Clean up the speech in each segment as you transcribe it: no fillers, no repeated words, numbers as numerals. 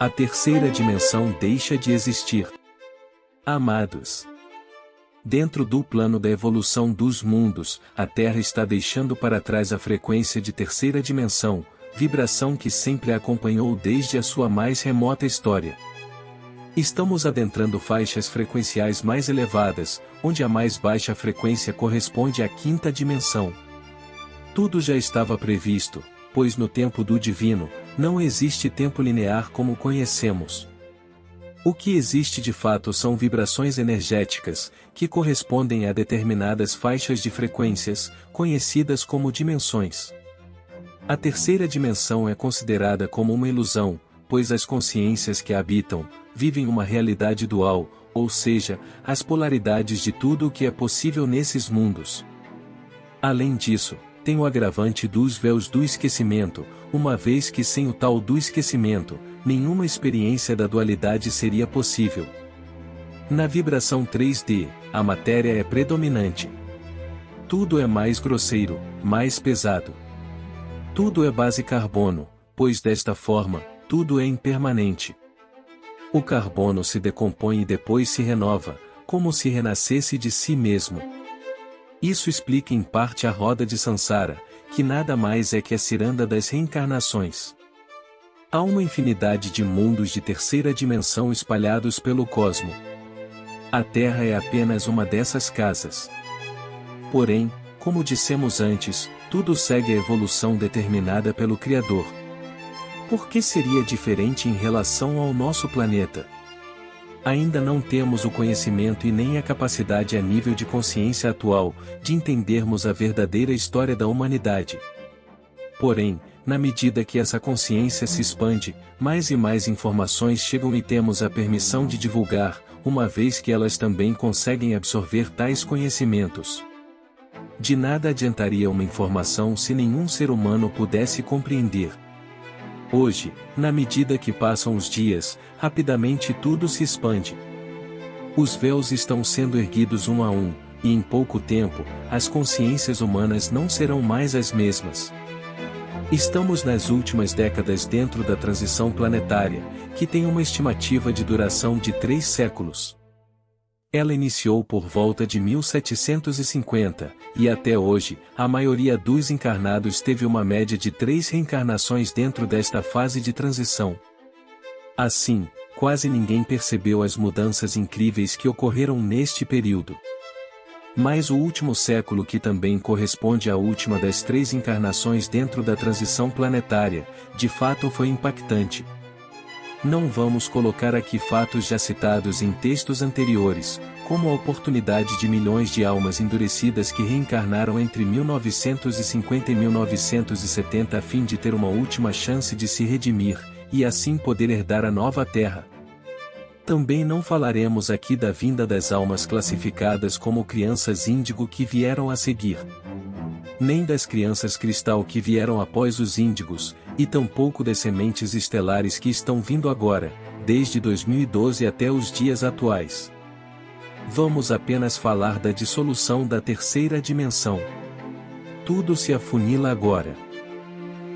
A terceira dimensão deixa de existir. Amados, dentro do plano da evolução dos mundos, a Terra está deixando para trás a frequência de terceira dimensão, vibração que sempre a acompanhou desde a sua mais remota história. Estamos adentrando faixas frequenciais mais elevadas, onde a mais baixa frequência corresponde à quinta dimensão. Tudo já estava previsto, pois no tempo do divino, não existe tempo linear como conhecemos. O que existe de fato são vibrações energéticas, que correspondem a determinadas faixas de frequências, conhecidas como dimensões. A terceira dimensão é considerada como uma ilusão, pois as consciências que a habitam, vivem uma realidade dual, ou seja, as polaridades de tudo o que é possível nesses mundos. Além disso, tem o agravante dos véus do esquecimento, uma vez que sem o tal do esquecimento, nenhuma experiência da dualidade seria possível. Na vibração 3D, a matéria é predominante. Tudo é mais grosseiro, mais pesado. Tudo é base carbono, pois desta forma, tudo é impermanente. O carbono se decompõe e depois se renova, como se renascesse de si mesmo. Isso explica em parte a roda de Sansara, que nada mais é que a ciranda das reencarnações. Há uma infinidade de mundos de terceira dimensão espalhados pelo cosmo. A Terra é apenas uma dessas casas. Porém, como dissemos antes, tudo segue a evolução determinada pelo Criador. Por que seria diferente em relação ao nosso planeta? Ainda não temos o conhecimento e nem a capacidade a nível de consciência atual, de entendermos a verdadeira história da humanidade. Porém, na medida que essa consciência se expande, mais e mais informações chegam e temos a permissão de divulgar, uma vez que elas também conseguem absorver tais conhecimentos. De nada adiantaria uma informação se nenhum ser humano pudesse compreender. Hoje, na medida que passam os dias, rapidamente tudo se expande. Os véus estão sendo erguidos um a um, e em pouco tempo, as consciências humanas não serão mais as mesmas. Estamos nas últimas décadas dentro da transição planetária, que tem uma estimativa de duração de 3 séculos. Ela iniciou por volta de 1750, e até hoje, a maioria dos encarnados teve uma média de 3 reencarnações dentro desta fase de transição. Assim, quase ninguém percebeu as mudanças incríveis que ocorreram neste período. Mas o último século, que também corresponde à última das 3 encarnações dentro da transição planetária, de fato foi impactante. Não vamos colocar aqui fatos já citados em textos anteriores, como a oportunidade de milhões de almas endurecidas que reencarnaram entre 1950 e 1970 a fim de ter uma última chance de se redimir, e assim poder herdar a nova terra. Também não falaremos aqui da vinda das almas classificadas como crianças índigo que vieram a seguir. Nem das crianças cristal que vieram após os índigos, e tampouco das sementes estelares que estão vindo agora, desde 2012 até os dias atuais. Vamos apenas falar da dissolução da terceira dimensão. Tudo se afunila agora.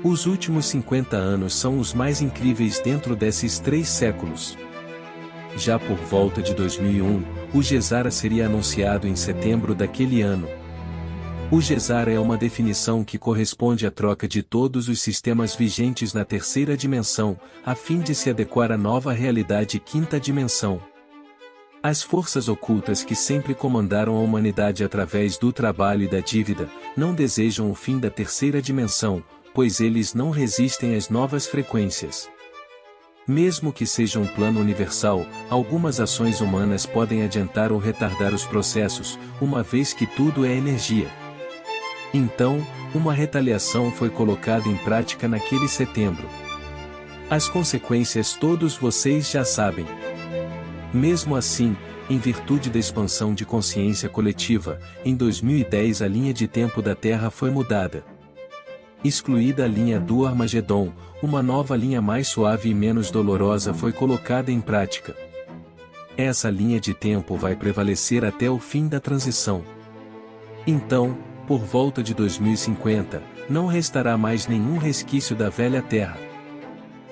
Os últimos 50 anos são os mais incríveis dentro desses 3 séculos. Já por volta de 2001, o Gesara seria anunciado em setembro daquele ano. O Gesara é uma definição que corresponde à troca de todos os sistemas vigentes na terceira dimensão, a fim de se adequar à nova realidade quinta dimensão. As forças ocultas que sempre comandaram a humanidade através do trabalho e da dívida, não desejam o fim da terceira dimensão, pois eles não resistem às novas frequências. Mesmo que seja um plano universal, algumas ações humanas podem adiantar ou retardar os processos, uma vez que tudo é energia. Então, uma retaliação foi colocada em prática naquele setembro. As consequências todos vocês já sabem. Mesmo assim, em virtude da expansão de consciência coletiva, em 2010 a linha de tempo da Terra foi mudada. Excluída a linha do Armagedon, uma nova linha mais suave e menos dolorosa foi colocada em prática. Essa linha de tempo vai prevalecer até o fim da transição. Então, por volta de 2050, não restará mais nenhum resquício da velha Terra.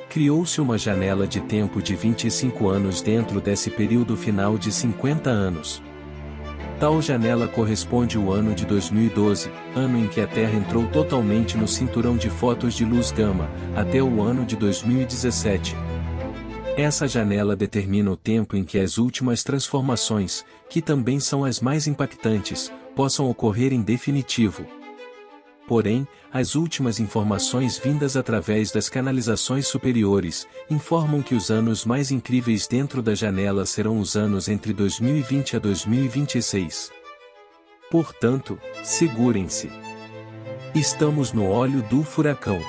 Criou-se uma janela de tempo de 25 anos dentro desse período final de 50 anos. Tal janela corresponde ao ano de 2012, ano em que a Terra entrou totalmente no cinturão de fótons de luz gama, até o ano de 2017. Essa janela determina o tempo em que as últimas transformações, que também são as mais impactantes, possam ocorrer em definitivo. Porém, as últimas informações vindas através das canalizações superiores, informam que os anos mais incríveis dentro da janela serão os anos entre 2020 a 2026. Portanto, segurem-se. Estamos no olho do furacão.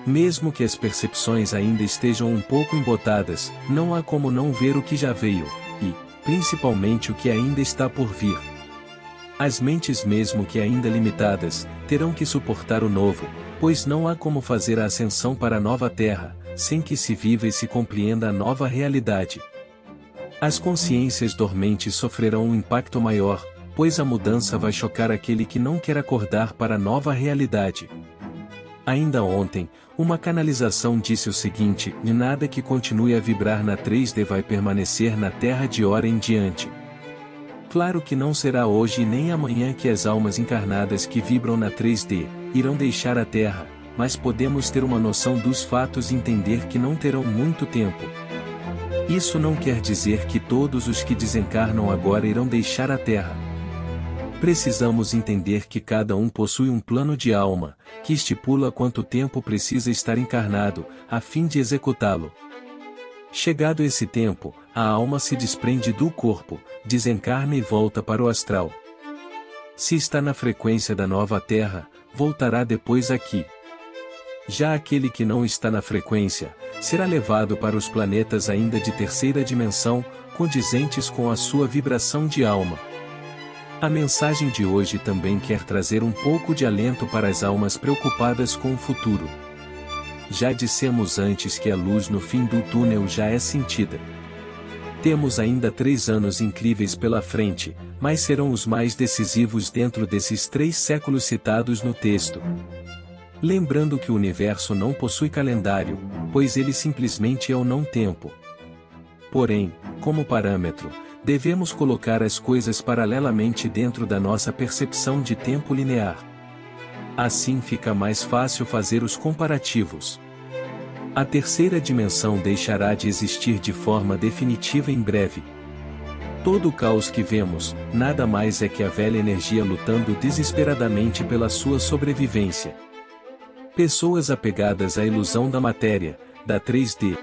Mesmo que as percepções ainda estejam um pouco embotadas, não há como não ver o que já veio, e, principalmente o que ainda está por vir. As mentes, mesmo que ainda limitadas, terão que suportar o novo, pois não há como fazer a ascensão para a nova Terra, sem que se viva e se compreenda a nova realidade. As consciências dormentes sofrerão um impacto maior, pois a mudança vai chocar aquele que não quer acordar para a nova realidade. Ainda ontem, uma canalização disse o seguinte: nada que continue a vibrar na 3D vai permanecer na Terra de hora em diante. Claro que não será hoje e nem amanhã que as almas encarnadas que vibram na 3D irão deixar a Terra, mas podemos ter uma noção dos fatos e entender que não terão muito tempo. Isso não quer dizer que todos os que desencarnam agora irão deixar a Terra. Precisamos entender que cada um possui um plano de alma, que estipula quanto tempo precisa estar encarnado, a fim de executá-lo. Chegado esse tempo, a alma se desprende do corpo, desencarna e volta para o astral. Se está na frequência da nova Terra, voltará depois aqui. Já aquele que não está na frequência, será levado para os planetas ainda de terceira dimensão, condizentes com a sua vibração de alma. A mensagem de hoje também quer trazer um pouco de alento para as almas preocupadas com o futuro. Já dissemos antes que a luz no fim do túnel já é sentida. Temos ainda 3 anos incríveis pela frente, mas serão os mais decisivos dentro desses 3 séculos citados no texto. Lembrando que o universo não possui calendário, pois ele simplesmente é o não-tempo. Porém, como parâmetro, devemos colocar as coisas paralelamente dentro da nossa percepção de tempo linear. Assim fica mais fácil fazer os comparativos. A terceira dimensão deixará de existir de forma definitiva em breve. Todo o caos que vemos, nada mais é que a velha energia lutando desesperadamente pela sua sobrevivência. Pessoas apegadas à ilusão da matéria, da 3D,